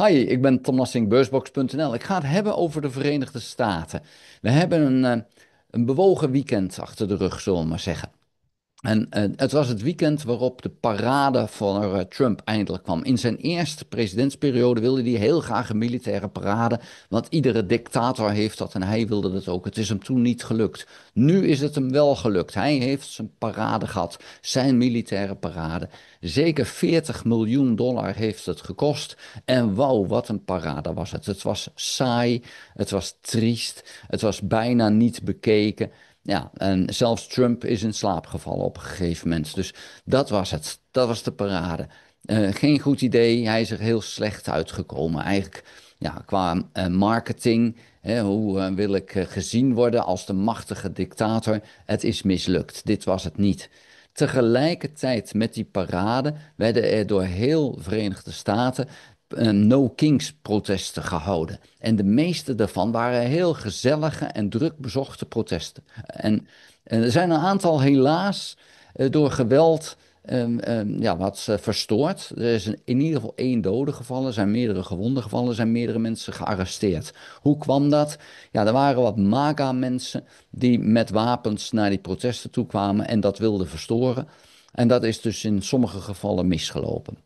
Hi, ik ben Tom Nassing, beursbox.nl. Ik ga het hebben over de Verenigde Staten. We hebben een bewogen weekend achter de rug, zullen we maar zeggen. En het was het weekend waarop de parade van Trump eindelijk kwam. In zijn eerste presidentsperiode wilde hij heel graag een militaire parade. Want iedere dictator heeft dat en hij wilde dat ook. Het is hem toen niet gelukt. Nu is het hem wel gelukt. Hij heeft zijn parade gehad, zijn militaire parade. Zeker 40 miljoen dollar heeft het gekost. En wauw, wat een parade was het. Het was saai, het was triest, het was bijna niet bekeken. Ja, en zelfs Trump is in slaap gevallen op een gegeven moment. Dus dat was het. Dat was de parade. Geen goed idee. Hij is er heel slecht uitgekomen. Eigenlijk, ja, qua marketing. Hè, hoe wil ik gezien worden als de machtige dictator? Het is mislukt. Dit was het niet. Tegelijkertijd met die parade werden er door heel Verenigde Staten No Kings protesten gehouden. En de meeste daarvan waren heel gezellige en druk bezochte protesten. En er zijn een aantal helaas door geweld ja, wat verstoord. Er is in ieder geval 1 dode gevallen, er zijn meerdere gewonden gevallen, er zijn meerdere mensen gearresteerd. Hoe kwam dat? Ja, er waren wat MAGA-mensen die met wapens naar die protesten toe kwamen en dat wilden verstoren. En dat is dus in sommige gevallen misgelopen.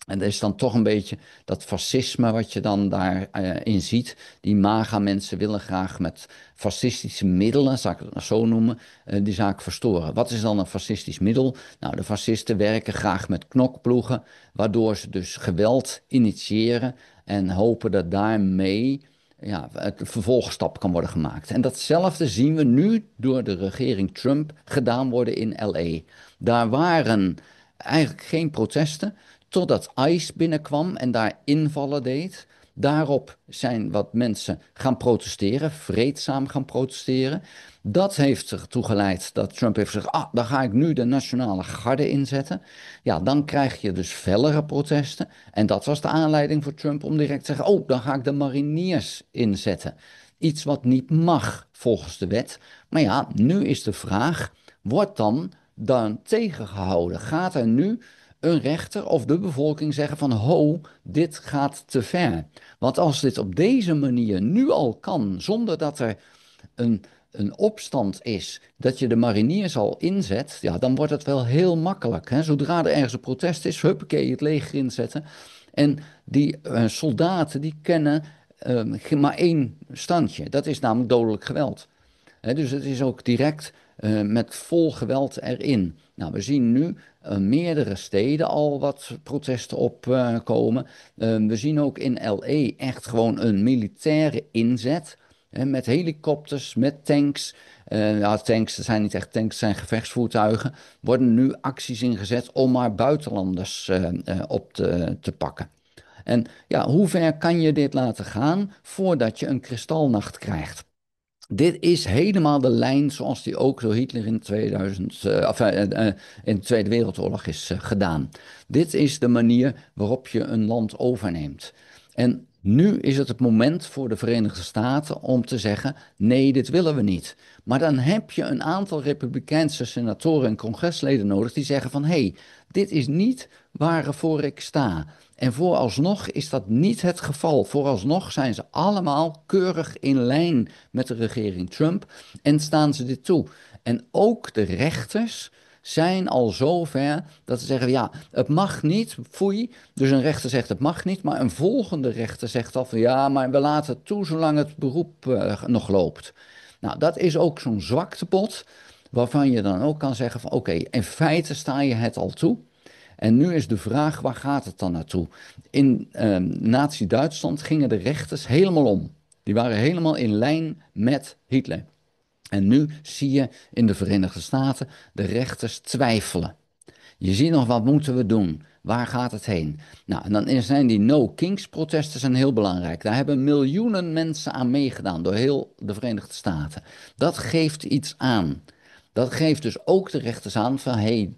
En er is dan toch een beetje dat fascisme wat je dan daarin in ziet. Die MAGA-mensen willen graag met fascistische middelen, zal ik het maar zo noemen, die zaak verstoren. Wat is dan een fascistisch middel? Nou, de fascisten werken graag met knokploegen, waardoor ze dus geweld initiëren en hopen dat daarmee ja, het vervolgstap kan worden gemaakt. En datzelfde zien we nu door de regering Trump gedaan worden in LA. Daar waren eigenlijk geen protesten. Totdat ICE binnenkwam en daar invallen deed. Daarop zijn wat mensen gaan protesteren, vreedzaam gaan protesteren. Dat heeft ertoe geleid dat Trump heeft gezegd: ah, dan ga ik nu de nationale garde inzetten. Ja, dan krijg je dus fellere protesten. En dat was de aanleiding voor Trump om direct te zeggen: oh, dan ga ik de mariniers inzetten. Iets wat niet mag volgens de wet. Maar ja, nu is de vraag: wordt dan tegengehouden? Gaat er nu een rechter of de bevolking zeggen van ho, dit gaat te ver? Want als dit op deze manier nu al kan, zonder dat er een, een opstand is, dat je de mariniers al inzet, ja, dan wordt het wel heel makkelijk. Hè? Zodra er ergens een protest is, huppakee, het leger inzetten. En die soldaten, die kennen maar 1 standje. Dat is namelijk dodelijk geweld. Dus het is ook direct met vol geweld erin. Nou, we zien nu meerdere steden al wat protesten opkomen. We zien ook in LA echt gewoon een militaire inzet. Met helikopters, met tanks. Ja, tanks, dat zijn niet echt tanks, het zijn gevechtsvoertuigen. Worden nu acties ingezet om maar buitenlanders op te pakken. En ja, hoe ver kan je dit laten gaan voordat je een kristalnacht krijgt? Dit is helemaal de lijn zoals die ook door Hitler in, 2000, in de Tweede Wereldoorlog is gedaan. Dit is de manier waarop je een land overneemt. En nu is het moment voor de Verenigde Staten om te zeggen: nee, dit willen we niet. Maar dan heb je een aantal Republikeinse senatoren en congresleden nodig die zeggen van: hé, dit is niet waarvoor ik sta. En vooralsnog is dat niet het geval. Vooralsnog zijn ze allemaal keurig in lijn met de regering Trump en staan ze dit toe. En ook de rechters zijn al zover dat ze zeggen: ja, het mag niet, foei. Dus een rechter zegt het mag niet, maar een volgende rechter zegt al van: ja, maar we laten het toe zolang het beroep nog loopt. Nou, dat is ook zo'n zwaktebod waarvan je dan ook kan zeggen van: oké, in feite sta je het al toe. En nu is de vraag, waar gaat het dan naartoe? In Nazi-Duitsland gingen de rechters helemaal om. Die waren helemaal in lijn met Hitler. En nu zie je in de Verenigde Staten de rechters twijfelen. Je ziet nog, wat moeten we doen? Waar gaat het heen? Nou, en dan zijn die No Kings protesten zijn heel belangrijk. Daar hebben miljoenen mensen aan meegedaan door heel de Verenigde Staten. Dat geeft iets aan. Dat geeft dus ook de rechters aan van: hey,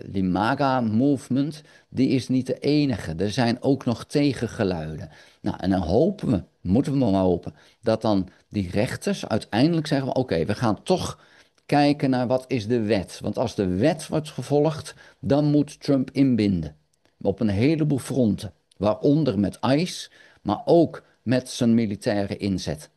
die MAGA-movement, die is niet de enige. Er zijn ook nog tegengeluiden. Nou, en dan hopen we, moeten we maar hopen, dat dan die rechters uiteindelijk zeggen: oké, we gaan toch kijken naar wat is de wet. Want als de wet wordt gevolgd, dan moet Trump inbinden. Op een heleboel fronten. waaronder met ICE, maar ook met zijn militaire inzet.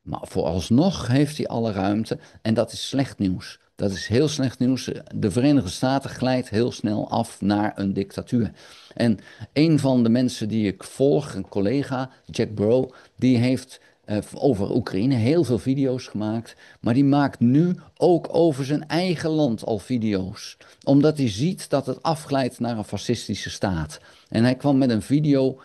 Maar vooralsnog heeft hij alle ruimte en dat is slecht nieuws. Dat is heel slecht nieuws. De Verenigde Staten glijdt heel snel af naar een dictatuur. En een van de mensen die ik volg, een collega, Jack Bro, die heeft over Oekraïne heel veel video's gemaakt. Maar die maakt nu ook over zijn eigen land al video's. Omdat hij ziet dat het afglijdt naar een fascistische staat. En hij kwam met een video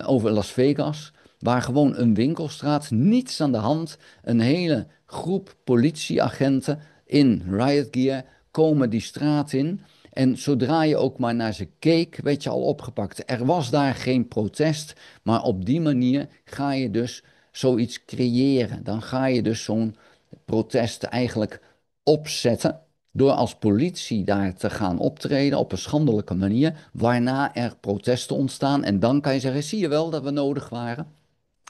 over Las Vegas, waar gewoon een winkelstraat, niets aan de hand, een hele groep politieagenten in riot gear komen die straat in. En zodra je ook maar naar ze keek, werd je al opgepakt. Er was daar geen protest, maar op die manier ga je dus zoiets creëren. Dan ga je dus zo'n protest eigenlijk opzetten door als politie daar te gaan optreden op een schandelijke manier, waarna er protesten ontstaan. En dan kan je zeggen, zie je wel dat we nodig waren?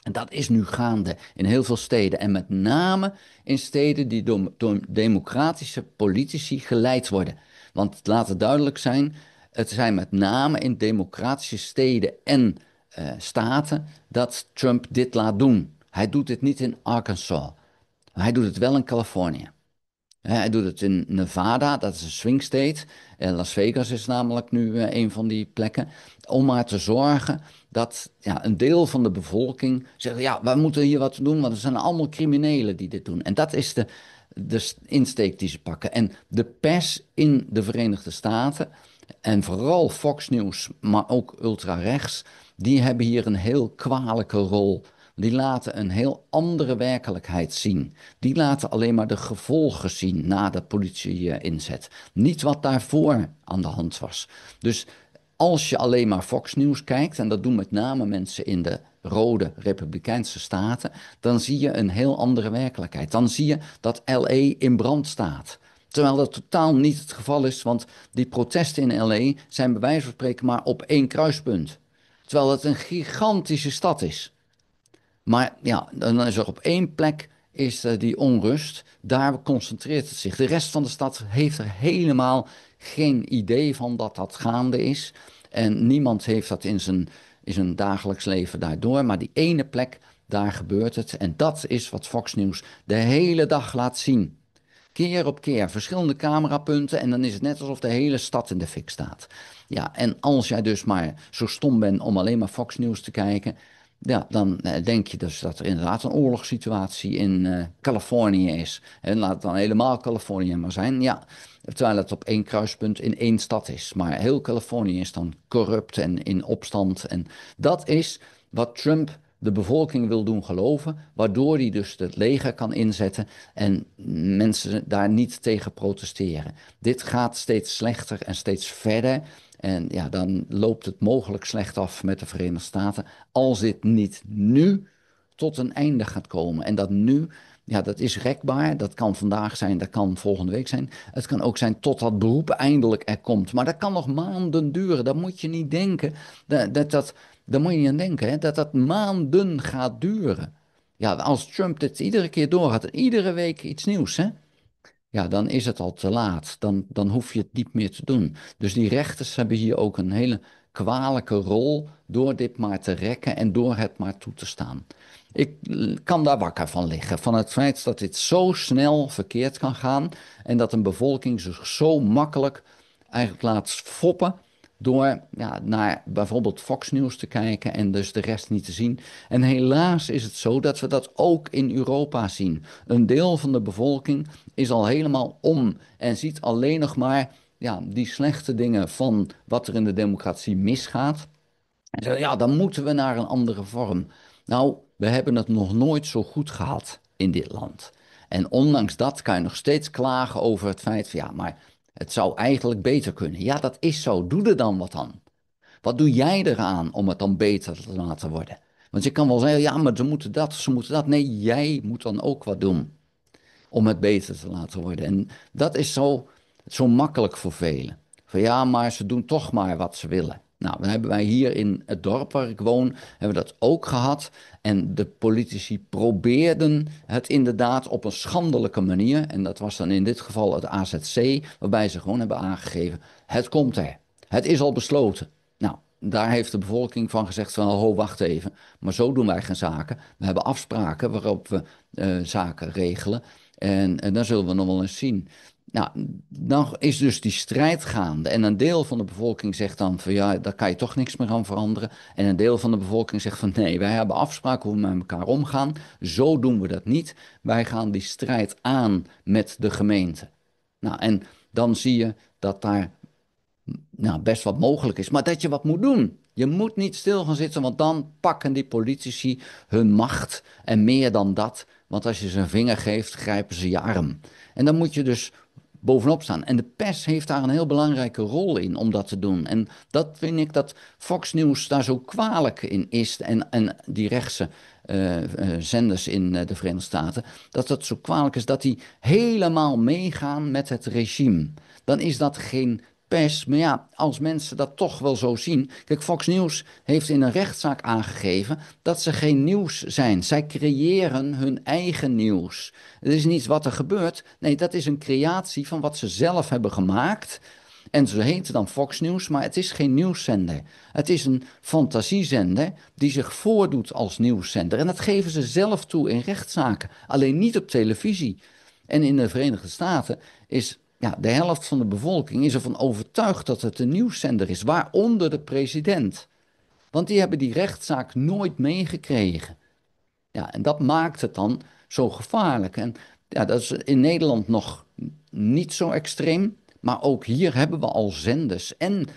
En dat is nu gaande in heel veel steden. En met name in steden die door democratische politici geleid worden. Want laat het duidelijk zijn, het zijn met name in democratische steden en staten dat Trump dit laat doen. Hij doet dit niet in Arkansas. Hij doet het wel in Californië. Hij doet het in Nevada, dat is een swing state. Las Vegas is namelijk nu een van die plekken. Om maar te zorgen dat een deel van de bevolking zegt, ja, we moeten hier wat doen, want er zijn allemaal criminelen die dit doen. En dat is de insteek die ze pakken. En de pers in de Verenigde Staten, en vooral Fox News, maar ook ultrarechts, die hebben hier een heel kwalijke rol. Die laten een heel andere werkelijkheid zien. Die laten alleen maar de gevolgen zien na de politie-inzet. Niet wat daarvoor aan de hand was. Dus als je alleen maar Fox News kijkt, en dat doen met name mensen in de rode Republikeinse staten, dan zie je een heel andere werkelijkheid. Dan zie je dat LA in brand staat. Terwijl dat totaal niet het geval is, want die protesten in LA zijn bij wijze van spreken maar op één kruispunt. Terwijl het een gigantische stad is. Maar ja, dan is er op één plek die onrust. Daar concentreert het zich. De rest van de stad heeft er helemaal geen idee van dat dat gaande is. En niemand heeft dat in zijn dagelijks leven daardoor. Maar die ene plek, daar gebeurt het. En dat is wat Fox News de hele dag laat zien. Keer op keer, verschillende camerapunten en dan is het net alsof de hele stad in de fik staat. Ja, en als jij dus maar zo stom bent om alleen maar Fox News te kijken, ja, dan denk je dus dat er inderdaad een oorlogssituatie in Californië is. En laat het dan helemaal Californië maar zijn. Ja, terwijl het op één kruispunt in één stad is. Maar heel Californië is dan corrupt en in opstand. En dat is wat Trump de bevolking wil doen geloven, waardoor hij dus het leger kan inzetten en mensen daar niet tegen protesteren. Dit gaat steeds slechter en steeds verder. En ja, dan loopt het mogelijk slecht af met de Verenigde Staten als dit niet nu tot een einde gaat komen. En dat nu, ja, dat is rekbaar. Dat kan vandaag zijn, dat kan volgende week zijn. Het kan ook zijn tot dat beroep eindelijk er komt. Maar dat kan nog maanden duren. Dat moet je niet denken. Daar moet je niet aan denken, hè, dat dat maanden gaat duren. Ja, als Trump dit iedere keer doorgaat en iedere week iets nieuws, hè, ja, dan is het al te laat. Dan hoef je het niet meer te doen. Dus die rechters hebben hier ook een hele kwalijke rol door dit maar te rekken en door het maar toe te staan. Ik kan daar wakker van liggen, van het feit dat dit zo snel verkeerd kan gaan en dat een bevolking zich zo makkelijk eigenlijk laat foppen door naar bijvoorbeeld Fox News te kijken en dus de rest niet te zien. En helaas is het zo dat we dat ook in Europa zien. Een deel van de bevolking is al helemaal om en ziet alleen nog maar die slechte dingen van wat er in de democratie misgaat. En zeggen, ja, dan moeten we naar een andere vorm. Nou, we hebben het nog nooit zo goed gehad in dit land. En ondanks dat kan je nog steeds klagen over het feit van, ja, maar het zou eigenlijk beter kunnen. Ja, dat is zo. Doe er dan wat aan. Wat doe jij eraan om het dan beter te laten worden? Want je kan wel zeggen, ja, maar ze moeten dat, ze moeten dat. Nee, jij moet dan ook wat doen om het beter te laten worden. En dat is zo makkelijk voor velen. Van ja, maar ze doen toch maar wat ze willen. Nou, dan hebben wij hier in het dorp waar ik woon, hebben we dat ook gehad. En de politici probeerden het inderdaad op een schandelijke manier. En dat was dan in dit geval het AZC, waarbij ze gewoon hebben aangegeven, het komt er. Het is al besloten. Nou, daar heeft de bevolking van gezegd van, ho, wacht even, maar zo doen wij geen zaken. We hebben afspraken waarop we zaken regelen en dan zullen we nog wel eens zien. Nou, dan is dus die strijd gaande en een deel van de bevolking zegt dan van, ja, daar kan je toch niks meer aan veranderen. En een deel van de bevolking zegt van, nee, wij hebben afspraken hoe we met elkaar omgaan. Zo doen we dat niet. Wij gaan die strijd aan met de gemeente. Nou, en dan zie je dat daar best wat mogelijk is, maar dat je wat moet doen. Je moet niet stil gaan zitten, want dan pakken die politici hun macht en meer dan dat. Want als je ze een vinger geeft, grijpen ze je arm. En dan moet je dus bovenop staan. En de pers heeft daar een heel belangrijke rol in om dat te doen. En dat vind ik dat Fox News daar zo kwalijk in is. En die rechtse zenders in de Verenigde Staten. Dat het zo kwalijk is dat die helemaal meegaan met het regime. Dan is dat geen pers. Maar ja, als mensen dat toch wel zo zien. Kijk, Fox News heeft in een rechtszaak aangegeven dat ze geen nieuws zijn. Zij creëren hun eigen nieuws. Het is niet wat er gebeurt. Nee, dat is een creatie van wat ze zelf hebben gemaakt. En ze heten dan Fox News, maar het is geen nieuwszender. Het is een fantasiezender die zich voordoet als nieuwszender. En dat geven ze zelf toe in rechtszaken. Alleen niet op televisie. En in de Verenigde Staten is de helft van de bevolking is ervan overtuigd dat het een nieuwszender is, waaronder de president. Want die hebben die rechtszaak nooit meegekregen. Ja, en dat maakt het dan zo gevaarlijk. En ja, dat is in Nederland nog niet zo extreem, maar ook hier hebben we al zenders en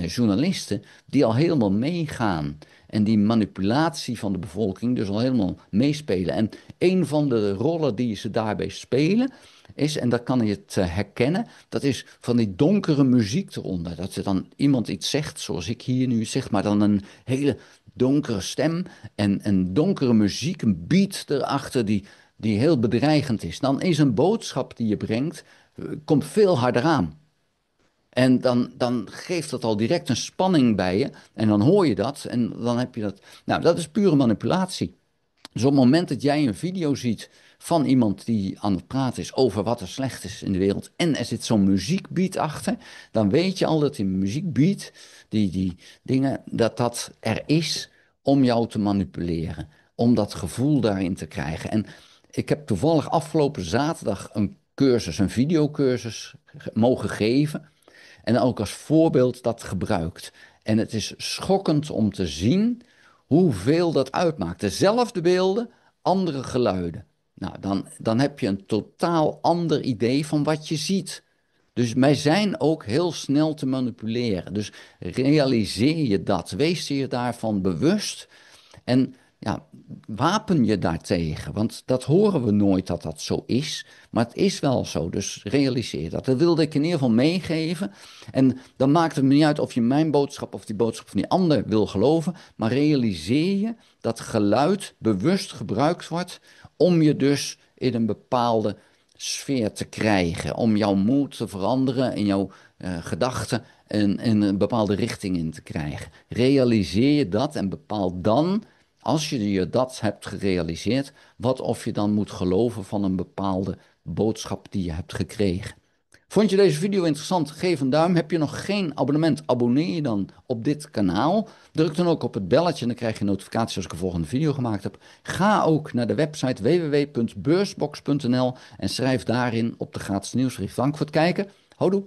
journalisten die al helemaal meegaan. En die manipulatie van de bevolking dus al helemaal meespelen. En een van de rollen die ze daarbij spelen is, en dat kan je het herkennen, dat is van die donkere muziek eronder. Dat er dan iemand iets zegt, zoals ik hier nu zeg, maar dan een hele donkere stem en een donkere muziek, een beat erachter die heel bedreigend is. Dan is een boodschap die je brengt, komt veel harder aan. En dan geeft dat al direct een spanning bij je. En dan hoor je dat en dan heb je dat. Nou, dat is pure manipulatie. Dus op het moment dat jij een video ziet van iemand die aan het praten is over wat er slecht is in de wereld. En er zit zo'n muziekbeat achter. Dan weet je al dat die muziekbeat, die dingen, dat er is om jou te manipuleren. Om dat gevoel daarin te krijgen. En ik heb toevallig afgelopen zaterdag een videocursus mogen geven. En ook als voorbeeld dat gebruikt. En het is schokkend om te zien hoeveel dat uitmaakt. Dezelfde beelden, andere geluiden. Nou, dan heb je een totaal ander idee van wat je ziet. Dus wij zijn ook heel snel te manipuleren. Dus realiseer je dat. Wees je daarvan bewust. En ja, wapen je daartegen. Want dat horen we nooit dat dat zo is. Maar het is wel zo, dus realiseer dat. Dat wilde ik in ieder geval meegeven. En dan maakt het me niet uit of je mijn boodschap of die boodschap van die ander wil geloven. Maar realiseer je dat geluid bewust gebruikt wordt om je dus in een bepaalde sfeer te krijgen. Om jouw moed te veranderen en jouw gedachten in een bepaalde richting in te krijgen. Realiseer je dat en bepaal dan, als je je dat hebt gerealiseerd, wat of je dan moet geloven van een bepaalde boodschap die je hebt gekregen. Vond je deze video interessant? Geef een duim. Heb je nog geen abonnement? Abonneer je dan op dit kanaal. Druk dan ook op het belletje en dan krijg je notificaties als ik een volgende video gemaakt heb. Ga ook naar de website www.beursbox.nl en schrijf daarin op de gratis nieuwsbrief. Dank voor het kijken. Houdoe.